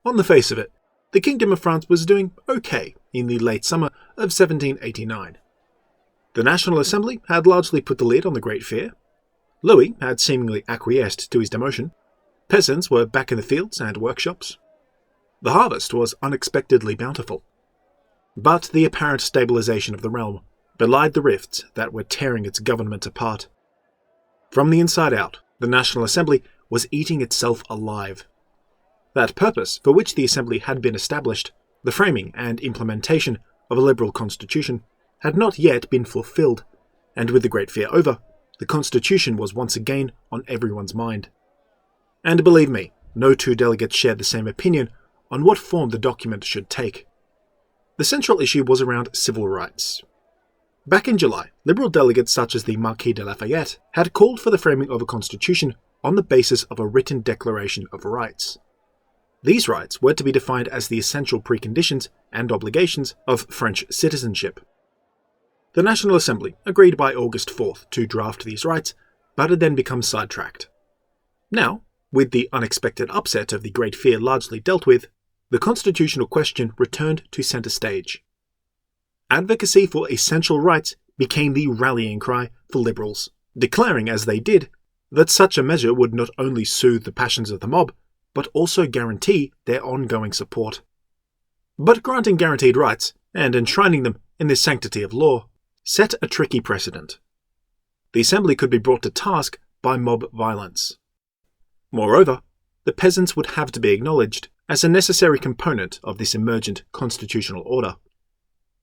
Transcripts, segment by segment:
On the face of it, the Kingdom of France was doing okay in the late summer of 1789. The National Assembly had largely put the lid on the Great Fear. Louis had seemingly acquiesced to his demotion. Peasants were back in the fields and workshops. The harvest was unexpectedly bountiful. But the apparent stabilization of the realm belied the rifts that were tearing its government apart. From the inside out, the National Assembly was eating itself alive. That purpose for which the Assembly had been established, the framing and implementation of a liberal constitution, had not yet been fulfilled, and with the Great Fear over, the constitution was once again on everyone's mind. And believe me, no two delegates shared the same opinion on what form the document should take. The central issue was around civil rights. Back in July, Liberal delegates such as the Marquis de Lafayette had called for the framing of a constitution on the basis of a written declaration of rights. These rights were to be defined as the essential preconditions and obligations of French citizenship. The National Assembly agreed by August 4th to draft these rights, but had then become sidetracked. Now, with the unexpected upset of the Great Fear largely dealt with, the constitutional question returned to centre stage. Advocacy for essential rights became the rallying cry for Liberals, declaring as they did that such a measure would not only soothe the passions of the mob, but also guarantee their ongoing support. But granting guaranteed rights, and enshrining them in the sanctity of law, set a tricky precedent. The Assembly could be brought to task by mob violence. Moreover, the peasants would have to be acknowledged as a necessary component of this emergent constitutional order.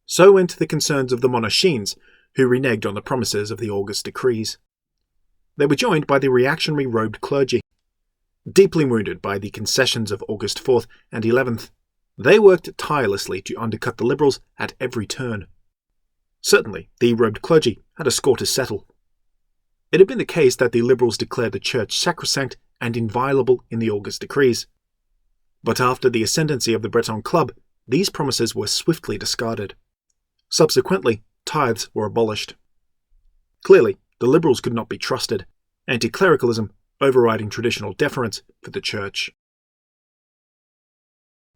So went the concerns of the monarchines, who reneged on the promises of the August decrees. They were joined by the reactionary robed clergy. Deeply wounded by the concessions of August 4th and 11th, they worked tirelessly to undercut the Liberals at every turn. Certainly, the robed clergy had a score to settle. It had been the case that the Liberals declared the Church sacrosanct and inviolable in the August decrees. But after the ascendancy of the Breton Club, these promises were swiftly discarded. Subsequently, tithes were abolished. Clearly, the Liberals could not be trusted, anti-clericalism overriding traditional deference for the Church.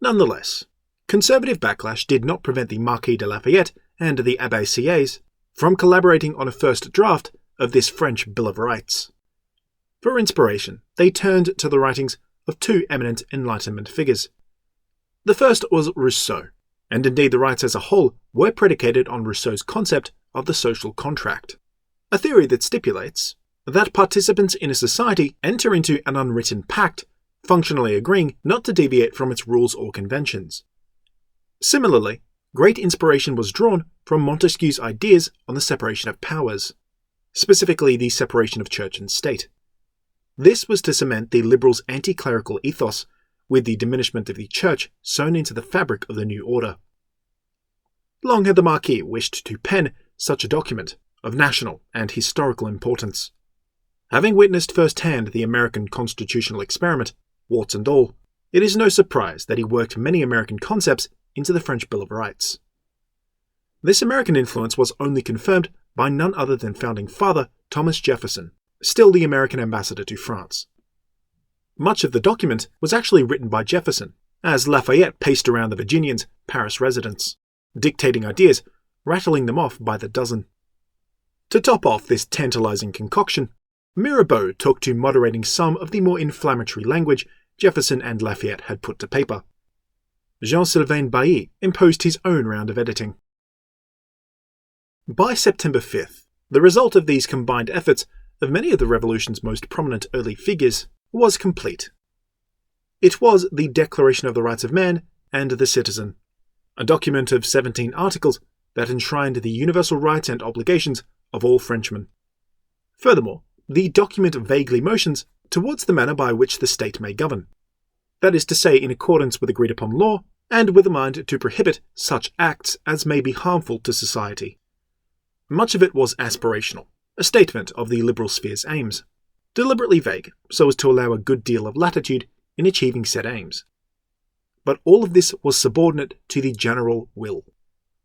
Nonetheless, conservative backlash did not prevent the Marquis de Lafayette and the Abbé Sieyès from collaborating on a first draft of this French Bill of Rights. For inspiration, they turned to the writings of two eminent Enlightenment figures. The first was Rousseau, and indeed the rights as a whole were predicated on Rousseau's concept of the social contract, a theory that stipulates that participants in a society enter into an unwritten pact, functionally agreeing not to deviate from its rules or conventions. Similarly, great inspiration was drawn from Montesquieu's ideas on the separation of powers, specifically the separation of church and state. This was to cement the Liberals' anti-clerical ethos, with the diminishment of the Church sewn into the fabric of the new order. Long had the Marquis wished to pen such a document of national and historical importance. Having witnessed firsthand the American constitutional experiment, warts and all, it is no surprise that he worked many American concepts into the French Bill of Rights. This American influence was only confirmed by none other than founding father Thomas Jefferson, still the American ambassador to France. Much of the document was actually written by Jefferson, as Lafayette paced around the Virginians' Paris residence, dictating ideas, rattling them off by the dozen. To top off this tantalizing concoction, Mirabeau took to moderating some of the more inflammatory language Jefferson and Lafayette had put to paper. Jean-Sylvain Bailly imposed his own round of editing. By September 5th, the result of these combined efforts of many of the Revolution's most prominent early figures was complete. It was the Declaration of the Rights of Man and the Citizen, a document of 17 articles that enshrined the universal rights and obligations of all Frenchmen. Furthermore, the document vaguely motions towards the manner by which the state may govern, that is to say, in accordance with agreed-upon law, and with a mind to prohibit such acts as may be harmful to society. Much of it was aspirational, a statement of the liberal sphere's aims, deliberately vague so as to allow a good deal of latitude in achieving said aims. But all of this was subordinate to the general will,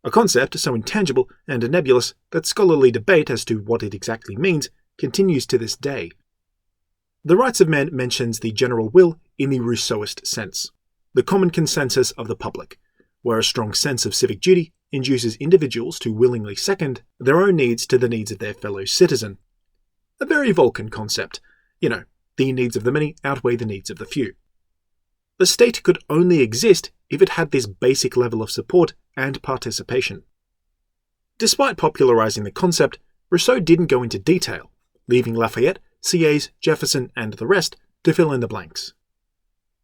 a concept so intangible and nebulous that scholarly debate as to what it exactly means continues to this day. The Rights of Man mentions the general will in the Rousseauist sense, the common consensus of the public, where a strong sense of civic duty induces individuals to willingly second their own needs to the needs of their fellow citizen. A very Vulcan concept. The needs of the many outweigh the needs of the few. The state could only exist if it had this basic level of support and participation. Despite popularizing the concept, Rousseau didn't go into detail, leaving Lafayette, Sieyès, Jefferson, and the rest to fill in the blanks.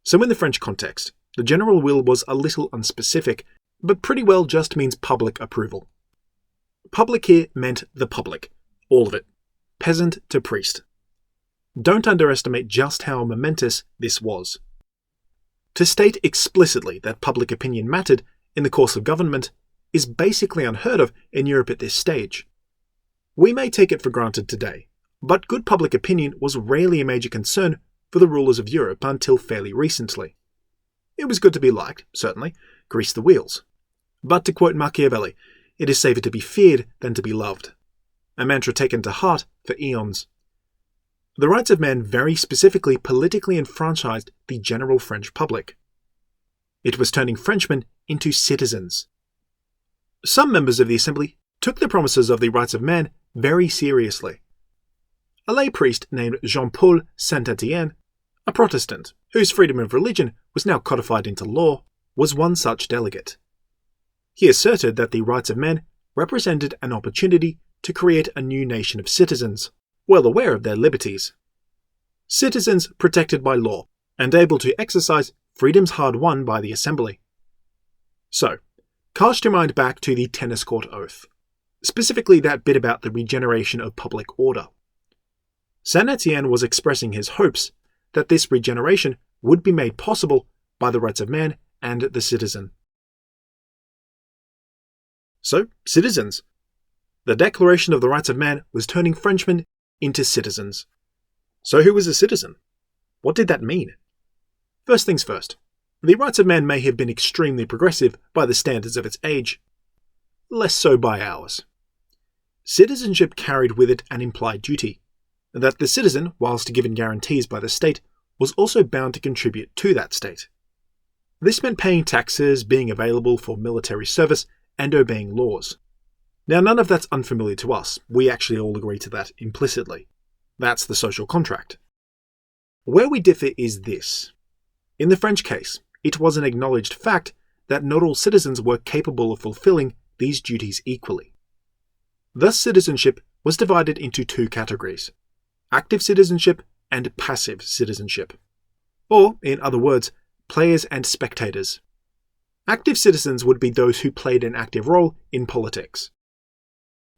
So in the French context, the general will was a little unspecific, but pretty well just means public approval. Public here meant the public, all of it, peasant to priest. Don't underestimate just how momentous this was. To state explicitly that public opinion mattered in the course of government is basically unheard of in Europe at this stage. We may take it for granted today, but good public opinion was rarely a major concern for the rulers of Europe until fairly recently. It was good to be liked, certainly, grease the wheels. But to quote Machiavelli, it is safer to be feared than to be loved. A mantra taken to heart for eons. The rights of man very specifically politically enfranchised the general French public. It was turning Frenchmen into citizens. Some members of the Assembly took the promises of the rights of man very seriously. A lay priest named Jean-Paul Saint-Étienne, a Protestant whose freedom of religion was now codified into law, was one such delegate. He asserted that the rights of man represented an opportunity to create a new nation of citizens, well aware of their liberties. Citizens protected by law and able to exercise freedoms hard won by the Assembly. So, cast your mind back to the tennis court oath, specifically that bit about the regeneration of public order. Saint-Étienne was expressing his hopes that this regeneration would be made possible by the rights of man and the citizen. So, citizens. The Declaration of the Rights of Man was turning Frenchmen into citizens. So who was a citizen? What did that mean? First things first, the rights of man may have been extremely progressive by the standards of its age, less so by ours. Citizenship carried with it an implied duty, that the citizen, whilst given guarantees by the state, was also bound to contribute to that state. This meant paying taxes, being available for military service, and obeying laws. Now, none of that's unfamiliar to us. We actually all agree to that implicitly. That's the social contract. Where we differ is this. In the French case, it was an acknowledged fact that not all citizens were capable of fulfilling these duties equally. Thus, citizenship was divided into two categories: active citizenship and passive citizenship. Or, in other words, players and spectators. Active citizens would be those who played an active role in politics.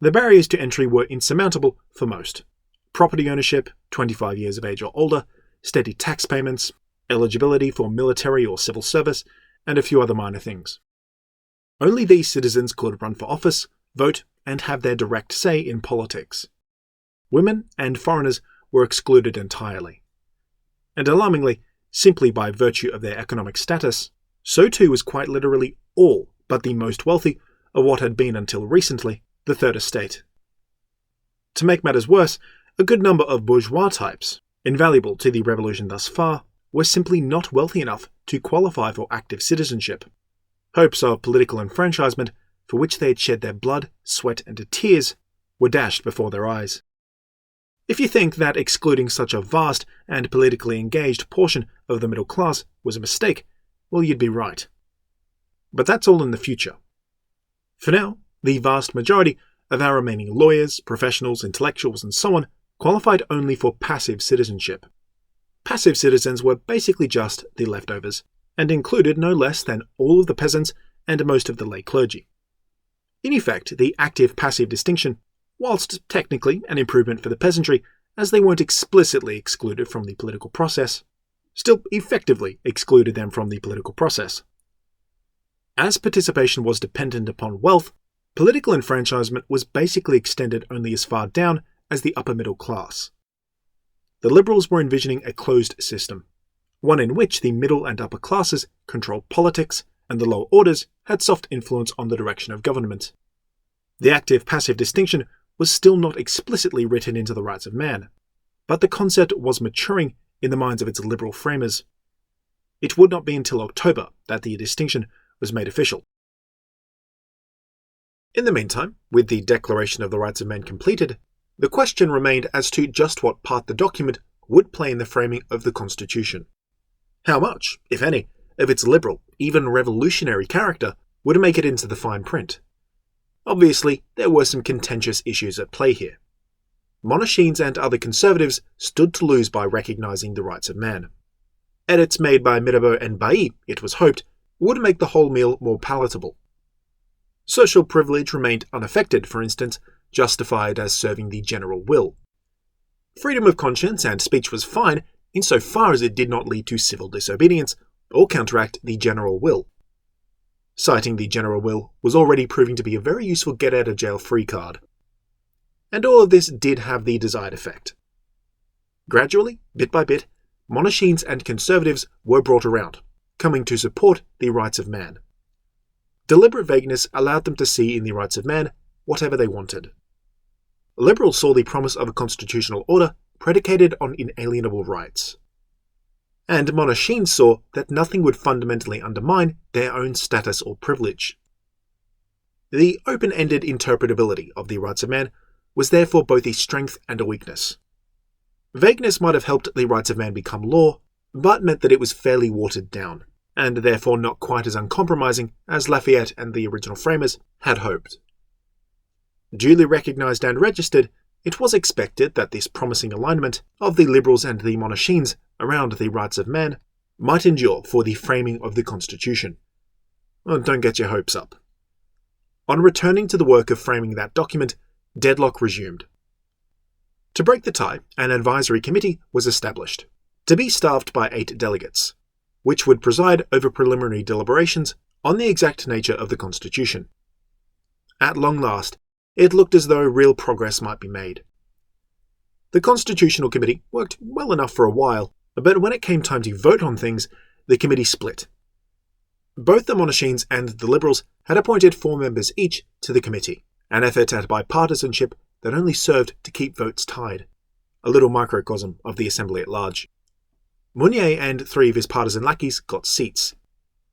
The barriers to entry were insurmountable for most. Property ownership, 25 years of age or older, steady tax payments, eligibility for military or civil service, and a few other minor things. Only these citizens could run for office, vote, and have their direct say in politics. Women and foreigners were excluded entirely. And alarmingly, simply by virtue of their economic status, so too was quite literally all but the most wealthy of what had been until recently the Third Estate. To make matters worse, a good number of bourgeois types, invaluable to the revolution thus far, were simply not wealthy enough to qualify for active citizenship. Hopes of political enfranchisement, for which they had shed their blood, sweat, and tears, were dashed before their eyes. If you think that excluding such a vast and politically engaged portion of the middle class was a mistake, well, you'd be right. But that's all in the future. For now, the vast majority of our remaining lawyers, professionals, intellectuals, and so on qualified only for passive citizenship. Passive citizens were basically just the leftovers, and included no less than all of the peasants and most of the lay clergy. In effect, the active-passive distinction, whilst technically an improvement for the peasantry, as they weren't explicitly excluded from the political process, still effectively excluded them from the political process. As participation was dependent upon wealth, political enfranchisement was basically extended only as far down as the upper middle class. The Liberals were envisioning a closed system, one in which the middle and upper classes controlled politics and the lower orders had soft influence on the direction of government. The active-passive distinction was still not explicitly written into the rights of man, but the concept was maturing in the minds of its liberal framers. It would not be until October that the distinction was made official. In the meantime, with the Declaration of the Rights of Man completed, the question remained as to just what part the document would play in the framing of the Constitution. How much, if any, of its liberal, even revolutionary character would make it into the fine print? Obviously, there were some contentious issues at play here. Monarchines and other conservatives stood to lose by recognising the rights of man. Edits made by Mirabeau and Bailly, it was hoped, would make the whole meal more palatable. Social privilege remained unaffected, for instance, justified as serving the general will. Freedom of conscience and speech was fine, insofar as it did not lead to civil disobedience or counteract the general will. Citing the general will was already proving to be a very useful get-out-of-jail-free card. And all of this did have the desired effect. Gradually, bit by bit, monarchines and conservatives were brought around, coming to support the rights of man. Deliberate vagueness allowed them to see in the rights of man whatever they wanted. Liberals saw the promise of a constitutional order predicated on inalienable rights. And monarchines saw that nothing would fundamentally undermine their own status or privilege. The open-ended interpretability of the rights of man was therefore both a strength and a weakness. Vagueness might have helped the rights of man become law, but meant that it was fairly watered down, and therefore not quite as uncompromising as Lafayette and the original framers had hoped. Duly recognised and registered, it was expected that this promising alignment of the Liberals and the Monarchines around the rights of man might endure for the framing of the Constitution. Don't get your hopes up. On returning to the work of framing that document, deadlock resumed. To break the tie, an advisory committee was established, to be staffed by 8 delegates, which would preside over preliminary deliberations on the exact nature of the Constitution. At long last, it looked as though real progress might be made. The Constitutional Committee worked well enough for a while, but when it came time to vote on things, the committee split. Both the Monarchines and the Liberals had appointed 4 members each to the committee, an effort at bipartisanship that only served to keep votes tied, a little microcosm of the Assembly at large. Mounier and 3 of his partisan lackeys got seats.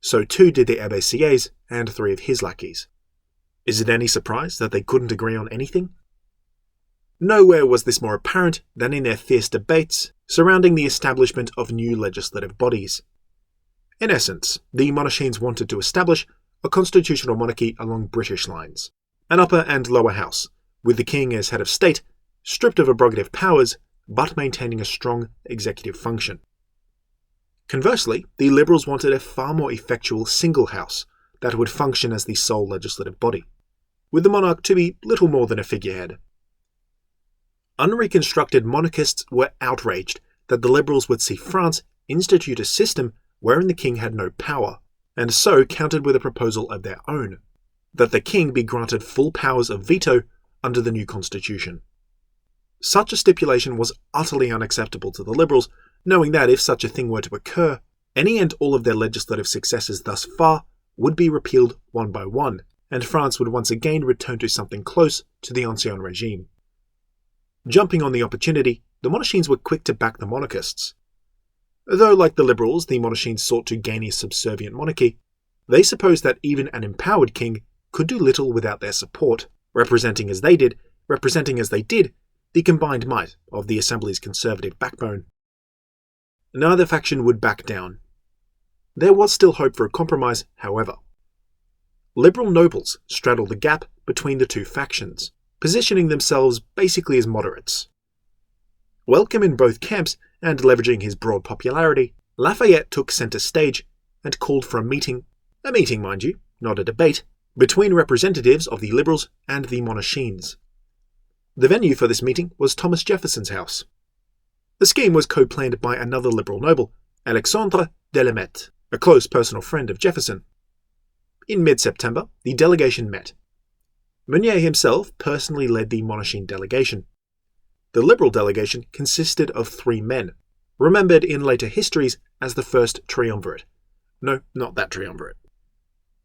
So too did the Abbé Sieyès and 3 of his lackeys. Is it any surprise that they couldn't agree on anything? Nowhere was this more apparent than in their fierce debates surrounding the establishment of new legislative bodies. In essence, the Monarchines wanted to establish a constitutional monarchy along British lines, an upper and lower house, with the king as head of state, stripped of abrogative powers, but maintaining a strong executive function. Conversely, the Liberals wanted a far more effectual single house that would function as the sole legislative body, with the monarch to be little more than a figurehead. Unreconstructed monarchists were outraged that the Liberals would see France institute a system wherein the king had no power, and so countered with a proposal of their own, that the king be granted full powers of veto under the new constitution. Such a stipulation was utterly unacceptable to the Liberals, knowing that if such a thing were to occur, any and all of their legislative successes thus far would be repealed one by one, and France would once again return to something close to the Ancien regime. Jumping on the opportunity, the Monarchines were quick to back the monarchists. Though, like the Liberals, the Monarchines sought to gain a subservient monarchy, they supposed that even an empowered king could do little without their support, representing as they did the combined might of the Assembly's conservative backbone. Neither faction would back down. There was still hope for a compromise, however. Liberal nobles straddled the gap between the two factions, positioning themselves basically as moderates. Welcome in both camps and leveraging his broad popularity, Lafayette took centre stage and called for a meeting, mind you, not a debate, between representatives of the Liberals and the Monarchines. The venue for this meeting was Thomas Jefferson's house. The scheme was co-planned by another Liberal noble, Alexandre de Lameth, a close personal friend of Jefferson. In mid-September, the delegation met. Mounier himself personally led the Monarchine delegation. The Liberal delegation consisted of 3 men, remembered in later histories as the first triumvirate. No, not that triumvirate.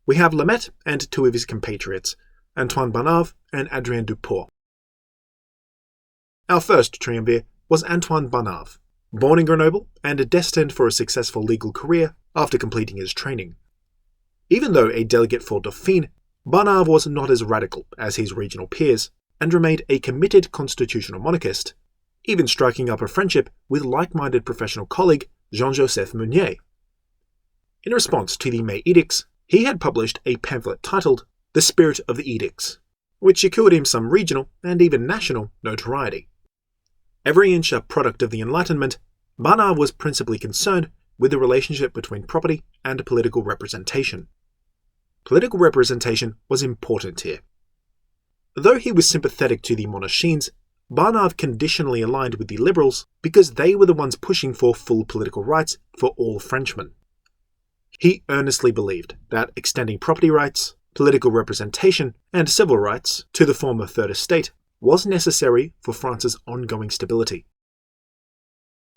We have Lameth and 2 of his compatriots, Antoine Barnave and Adrien Duport. Our first triumvir was Antoine Barnave, born in Grenoble and destined for a successful legal career after completing his training. Even though a delegate for Dauphine, Barnave was not as radical as his regional peers and remained a committed constitutional monarchist, even striking up a friendship with like-minded professional colleague Jean-Joseph Meunier. In response to the May Edicts, he had published a pamphlet titled The Spirit of the Edicts, which secured him some regional and even national notoriety. Every inch a product of the Enlightenment, Barnave was principally concerned with the relationship between property and political representation. Political representation was important here. Though he was sympathetic to the Monarchines, Barnave conditionally aligned with the Liberals because they were the ones pushing for full political rights for all Frenchmen. He earnestly believed that extending property rights, political representation, and civil rights to the former Third Estate was necessary for France's ongoing stability.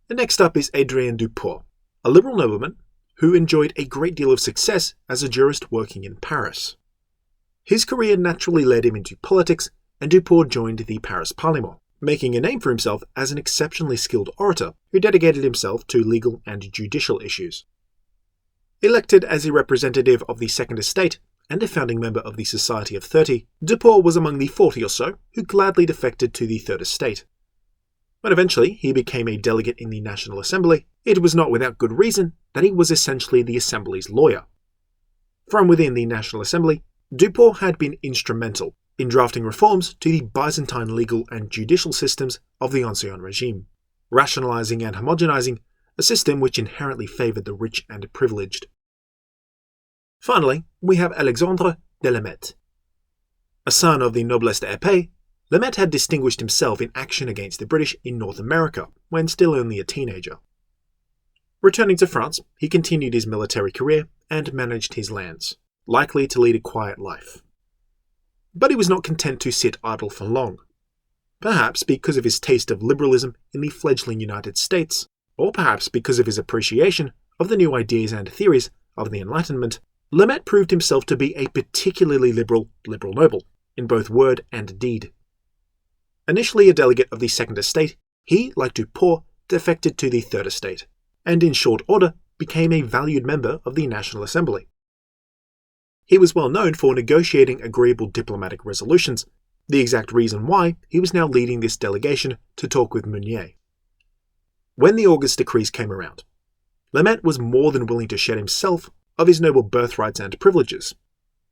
The next up is Adrien Duport, a liberal nobleman who enjoyed a great deal of success as a jurist working in Paris. His career naturally led him into politics, and Duport joined the Paris Parlement, making a name for himself as an exceptionally skilled orator who dedicated himself to legal and judicial issues. Elected as a representative of the Second Estate and a founding member of the Society of 30, Duport was among the 40 or so who gladly defected to the Third Estate. When eventually he became a delegate in the National Assembly, it was not without good reason that he was essentially the Assembly's lawyer. From within the National Assembly, Duport had been instrumental in drafting reforms to the Byzantine legal and judicial systems of the Ancien Regime, rationalizing and homogenizing a system which inherently favored the rich and privileged. Finally, we have Alexandre de Lameth. A son of the noblesse d'épée, Lameth had distinguished himself in action against the British in North America when still only a teenager. Returning to France, he continued his military career and managed his lands, likely to lead a quiet life. But he was not content to sit idle for long. Perhaps because of his taste of liberalism in the fledgling United States, or perhaps because of his appreciation of the new ideas and theories of the Enlightenment, Lameth proved himself to be a particularly liberal noble, in both word and deed. Initially a delegate of the Second Estate, he, like Duport, defected to the Third Estate, and in short order became a valued member of the National Assembly. He was well known for negotiating agreeable diplomatic resolutions, the exact reason why he was now leading this delegation to talk with Meunier. When the August decrees came around, Lameth was more than willing to shed himself of his noble birthrights and privileges.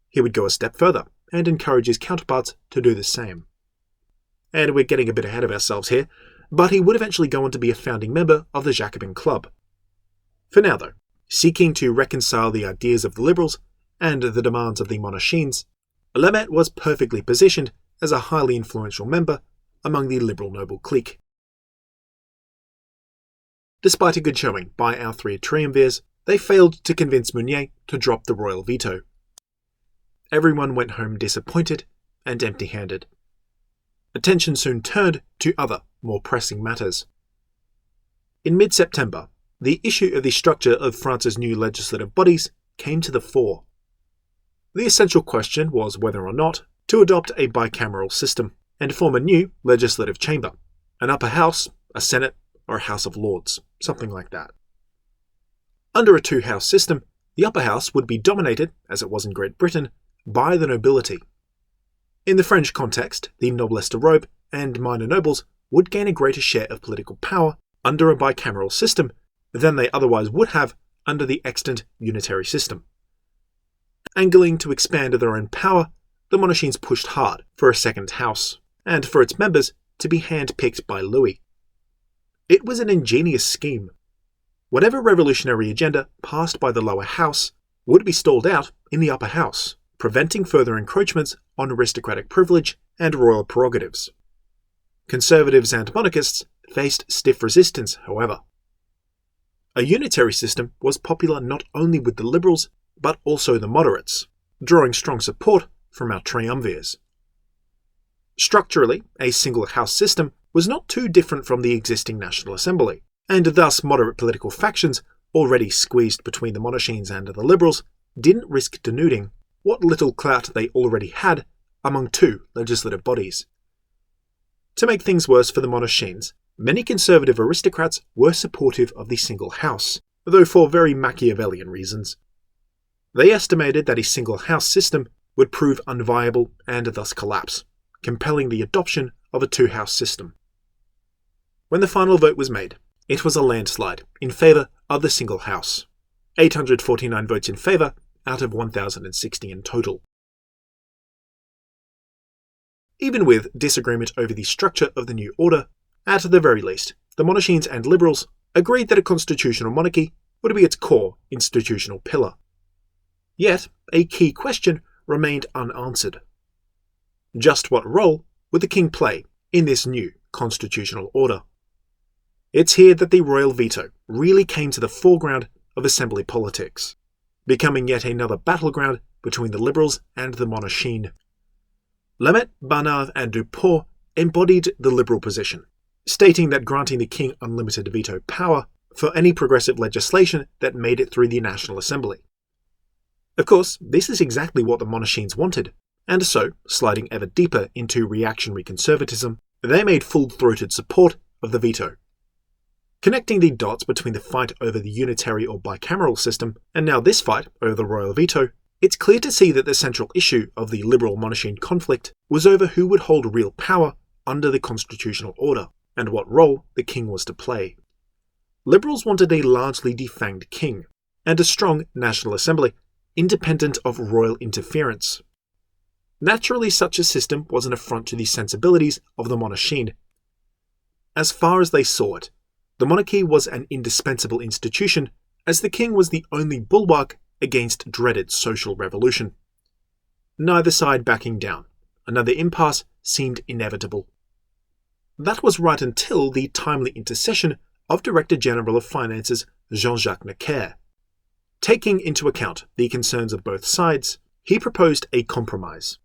He would go a step further and encourage his counterparts to do the same. And we're getting a bit ahead of ourselves here, but he would eventually go on to be a founding member of the Jacobin Club. For now, though, seeking to reconcile the ideas of the Liberals and the demands of the Monarchines, Lameth was perfectly positioned as a highly influential member among the liberal noble clique. Despite a good showing by our three triumvirs, they failed to convince Meunier to drop the royal veto. Everyone went home disappointed and empty-handed. Attention soon turned to other, more pressing matters. In mid-September, the issue of the structure of France's new legislative bodies came to the fore. The essential question was whether or not to adopt a bicameral system and form a new legislative chamber, an upper house, a senate, or a House of Lords, something like that. Under a two-house system, the upper house would be dominated, as it was in Great Britain, by the nobility. In the French context, the noblesse de robe and minor nobles would gain a greater share of political power under a bicameral system than they otherwise would have under the extant unitary system. Angling to expand their own power, the Monarchines pushed hard for a second house, and for its members to be hand-picked by Louis. It was an ingenious scheme. Whatever revolutionary agenda passed by the lower house would be stalled out in the upper house, preventing further encroachments on aristocratic privilege and royal prerogatives. Conservatives and monarchists faced stiff resistance, however. A unitary system was popular not only with the liberals, but also the moderates, drawing strong support from our triumvirs. Structurally, a single house system was not too different from the existing National Assembly, and thus moderate political factions, already squeezed between the Monarchines and the Liberals, didn't risk denuding what little clout they already had among two legislative bodies. To make things worse for the Monarchines, Many conservative aristocrats were supportive of the single house, though for very Machiavellian reasons. They estimated that a single house system would prove unviable and thus collapse, compelling the adoption of a two-house system. When the final vote was made, it was a landslide in favour of the single house. 849 votes in favour out of 1,060 in total. Even with disagreement over the structure of the new order, at the very least, the Monarchines and Liberals agreed that a constitutional monarchy would be its core institutional pillar. Yet, a key question remained unanswered. Just what role would the king play in this new constitutional order? It's here that the royal veto really came to the foreground of assembly politics, becoming yet another battleground between the Liberals and the Monarchines. Lamet, Barnave and Duport embodied the Liberal position, stating that granting the king unlimited veto power for any progressive legislation that made it through the National Assembly. Of course, this is exactly what the Monarchines wanted, and so, sliding ever deeper into reactionary conservatism, they made full-throated support of the veto. Connecting the dots between the fight over the unitary or bicameral system and now this fight over the royal veto, it's clear to see that the central issue of the Liberal-Monarchine conflict was over who would hold real power under the constitutional order, and what role the king was to play. Liberals wanted a largely defanged king, and a strong National Assembly, independent of royal interference. Naturally, such a system was an affront to the sensibilities of the Monarchines. As far as they saw it, the monarchy was an indispensable institution, as the king was the only bulwark against dreaded social revolution. Neither side backing down, another impasse seemed inevitable. That was right until the timely intercession of Director General of Finances Jean-Jacques Necker. Taking into account the concerns of both sides, he proposed a compromise,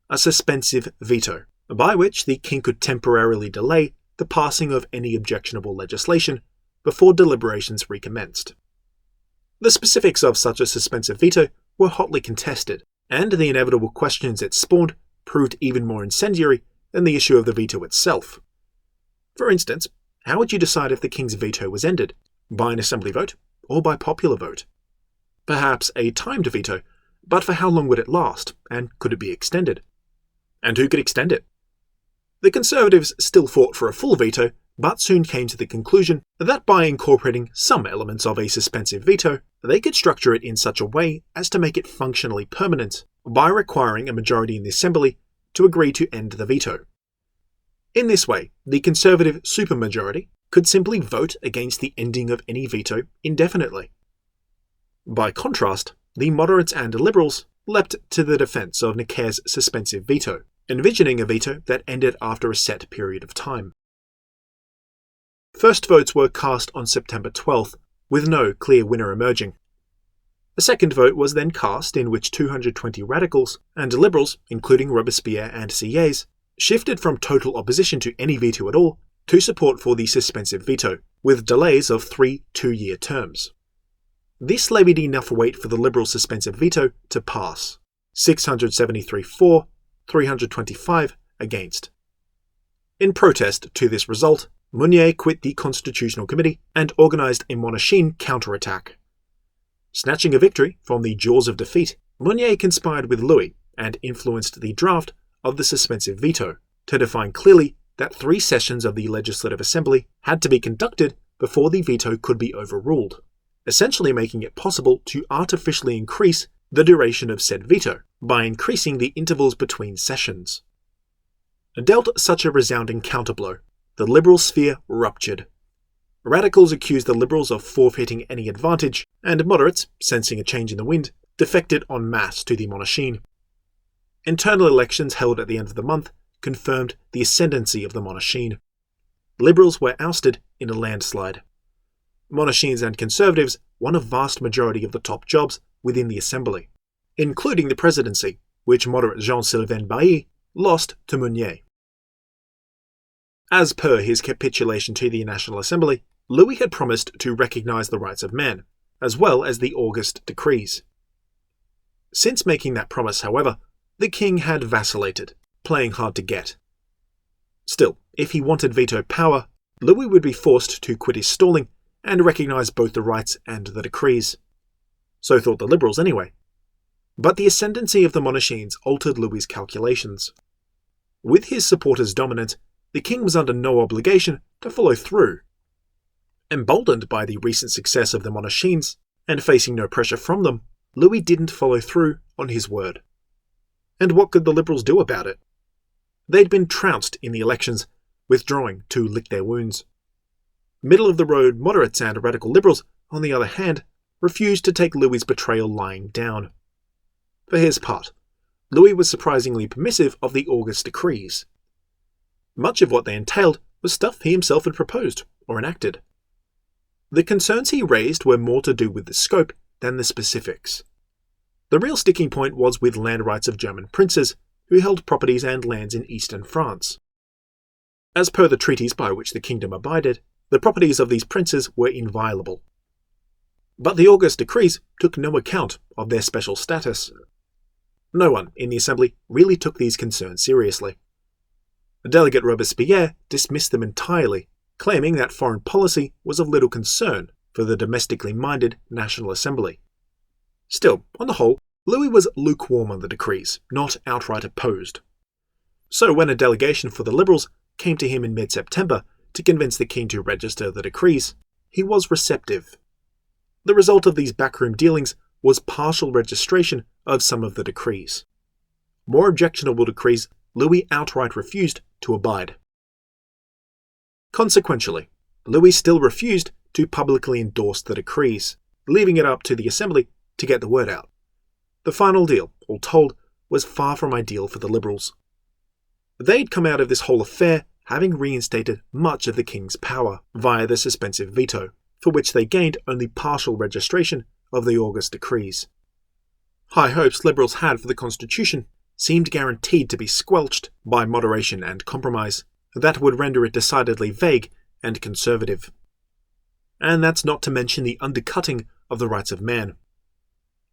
a suspensive veto, by which the king could temporarily delay the passing of any objectionable legislation before deliberations recommenced. The specifics of such a suspensive veto were hotly contested, and the inevitable questions it spawned proved even more incendiary than the issue of the veto itself. For instance, how would you decide if the king's veto was ended? By an assembly vote or by popular vote? Perhaps a timed veto, but for how long would it last, and could it be extended? And who could extend it? The Conservatives still fought for a full veto, but soon came to the conclusion that by incorporating some elements of a suspensive veto, they could structure it in such a way as to make it functionally permanent, by requiring a majority in the Assembly to agree to end the veto. In this way, the Conservative supermajority could simply vote against the ending of any veto indefinitely. By contrast, the moderates and Liberals leapt to the defence of Necker's suspensive veto, envisioning a veto that ended after a set period of time. First votes were cast on September 12th, with no clear winner emerging. A second vote was then cast in which 220 radicals and Liberals, including Robespierre and Sieyès, shifted from total opposition to any veto at all to support for the suspensive veto, with delays of 3 two-year terms. This levied enough weight for the Liberal suspensive veto to pass, 673 for, 325 against. In protest to this result, Mounier quit the Constitutional Committee and organised a Monarchine counterattack. Snatching a victory from the jaws of defeat, Mounier conspired with Louis and influenced the draft of the suspensive veto to define clearly that 3 sessions of the Legislative Assembly had to be conducted before the veto could be overruled, essentially making it possible to artificially increase the duration of said veto by increasing the intervals between sessions. Dealt such a resounding counterblow, the Liberal sphere ruptured. Radicals accused the Liberals of forfeiting any advantage, and moderates, sensing a change in the wind, defected en masse to the Monarchine. Internal elections held at the end of the month confirmed the ascendancy of the Monarchine. Liberals were ousted in a landslide. Monarchines and Conservatives won a vast majority of the top jobs within the Assembly, including the presidency, which moderate Jean-Sylvain Bailly lost to Mounier. As per his capitulation to the National Assembly, Louis had promised to recognise the rights of man, as well as the August decrees. Since making that promise, however, the king had vacillated, playing hard to get. Still, if he wanted veto power, Louis would be forced to quit his stalling and recognise both the rights and the decrees. So thought the Liberals anyway. But the ascendancy of the Monarchines altered Louis's calculations. With his supporters dominant, the king was under no obligation to follow through. Emboldened by the recent success of the Monarchines, and facing no pressure from them, Louis didn't follow through on his word. And what could the Liberals do about it? They'd been trounced in the elections, withdrawing to lick their wounds. Middle-of-the-road moderates and radical Liberals, on the other hand, refused to take Louis's betrayal lying down. For his part, Louis was surprisingly permissive of the August decrees. Much of what they entailed was stuff he himself had proposed or enacted. The concerns he raised were more to do with the scope than the specifics. The real sticking point was with land rights of German princes who held properties and lands in eastern France. As per the treaties by which the kingdom abided, the properties of these princes were inviolable. But the August decrees took no account of their special status. No one in the assembly really took these concerns seriously. Delegate Robespierre dismissed them entirely, claiming that foreign policy was of little concern for the domestically minded National Assembly. Still, on the whole, Louis was lukewarm on the decrees, not outright opposed. So when a delegation for the Liberals came to him in mid-September to convince the king to register the decrees, he was receptive. The result of these backroom dealings was partial registration of some of the decrees. More objectionable decrees Louis outright refused to abide. Consequentially, Louis still refused to publicly endorse the decrees, leaving it up to the Assembly to get the word out. The final deal, all told, was far from ideal for the Liberals. They'd come out of this whole affair having reinstated much of the king's power via the suspensive veto, for which they gained only partial registration of the August decrees. High hopes Liberals had for the Constitution seemed guaranteed to be squelched by moderation and compromise that would render it decidedly vague and conservative. And that's not to mention the undercutting of the rights of man.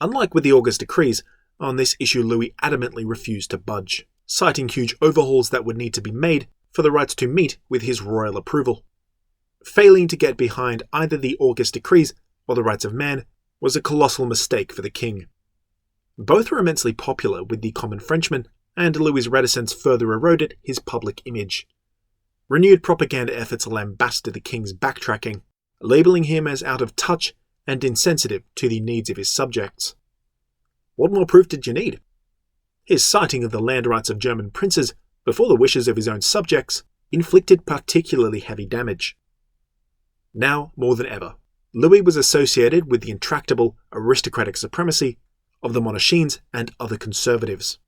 Unlike with the August decrees, on this issue Louis adamantly refused to budge, citing huge overhauls that would need to be made for the rights to meet with his royal approval. Failing to get behind either the August decrees or the rights of man was a colossal mistake for the king. Both were immensely popular with the common Frenchman, and Louis's reticence further eroded his public image. Renewed propaganda efforts lambasted the king's backtracking, labelling him as out of touch and insensitive to the needs of his subjects. What more proof did you need? His citing of the land rights of German princes before the wishes of his own subjects inflicted particularly heavy damage. Now, more than ever, Louis was associated with the intractable aristocratic supremacy of the Monarchines and other conservatives.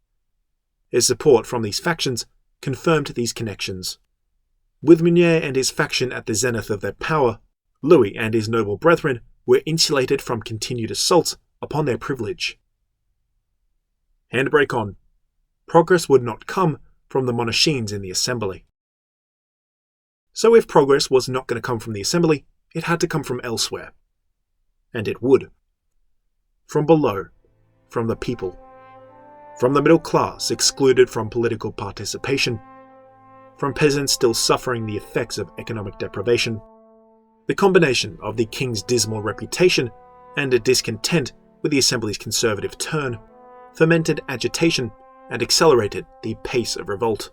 His support from these factions confirmed these connections. With Meunier and his faction at the zenith of their power, Louis and his noble brethren were insulated from continued assaults upon their privilege. Handbrake on. Progress would not come from the Monarchines in the Assembly. So if progress was not going to come from the Assembly, it had to come from elsewhere. And it would. From below. From the people. From the middle class excluded from political participation. From peasants still suffering the effects of economic deprivation. The combination of the king's dismal reputation and a discontent with the Assembly's conservative turn fermented agitation and accelerated the pace of revolt.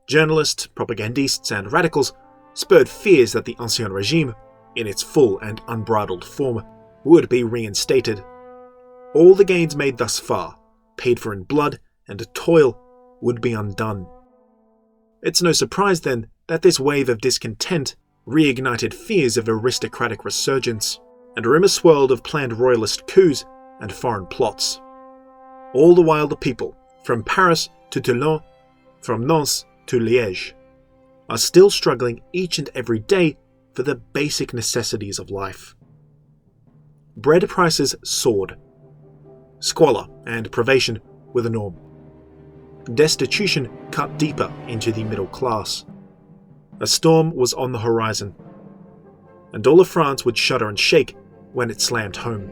Journalists, propagandists, and radicals spurred fears that the Ancien Regime, in its full and unbridled form, would be reinstated. All the gains made thus far, paid for in blood and toil, would be undone. It's no surprise then that this wave of discontent reignited fears of aristocratic resurgence, and rumours swirled of planned royalist coups and foreign plots. All the while the people, from Paris to Toulon, from Nantes to Liège, are still struggling each and every day for the basic necessities of life. Bread prices soared. Squalor and privation were the norm. Destitution cut deeper into the middle class. A storm was on the horizon, and all of France would shudder and shake when it slammed home.